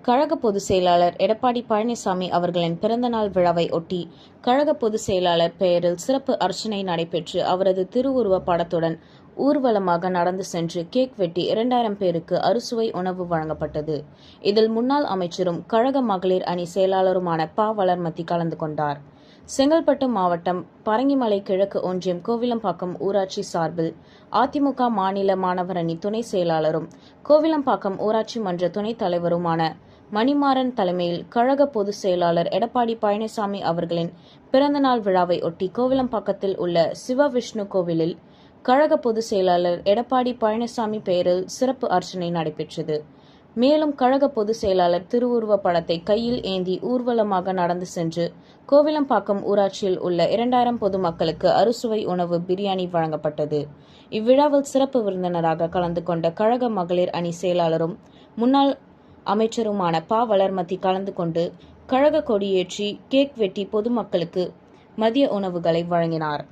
கழக பொதுச் செயலாளர் எடப்பாடி பழனிசாமி அவர்களின் பிறந்தநாள் விழாவை ஒட்டி கழக பொதுச் செயலாளர் பெயரில் சிறப்பு அர்ச்சனை நடைபெற்று அவரது திருவுருவப் படத்துடன் ஊர்வலமாக நடந்து சென்று கேக் வெட்டி 2000 பேருக்கு அறுசுவை உணவு வழங்கப்பட்டது. இதில் முன்னாள் அமைச்சரும் கழக மகளிர் அணி செயலாளருமான ப. வளர்மதி கலந்து கொண்டார். செங்கல்பட்டு மாவட்டம் பரங்கிமலை கிழக்கு ஒன்றியம் கோவிலம்பாக்கம் ஊராட்சி சார்பில் அதிமுக மாநில மாணவர் அணி துணை செயலாளரும் கோவிலம்பாக்கம் ஊராட்சி மன்ற துணைத் தலைவருமான மணிமாறன் தலைமையில் கழக பொதுச் செயலாளர் எடப்பாடி பழனிசாமி அவர்களின் பிறந்தநாள் விழாவை ஒட்டி கோவிலம்பாக்கத்தில் உள்ள சிவவிஷ்ணு கோவிலில் கழக பொதுச் செயலாளர் எடப்பாடி பழனிசாமி பெயரில் சிறப்பு அர்ச்சனை நடைபெற்றது. மேலும் கழக பொதுச் செயலாளர் திருவுருவப் படத்தை கையில் ஏந்தி ஊர்வலமாக நடந்து சென்று கோவிலம்பாக்கம் ஊராட்சியில் உள்ள 2000 பொதுமக்களுக்கு அறுசுவை உணவு பிரியாணி வழங்கப்பட்டது. இவ்விழாவில் சிறப்பு விருந்தினராக கலந்து கொண்ட கழக மகளிர் அணி செயலாளரும் முன்னாள் அமைச்சருமான ப. வளர்மதி கலந்து கொண்டு கழக கொடியேற்றி கேக் வெட்டி பொதுமக்களுக்கு மதிய உணவுகளை வழங்கினார்.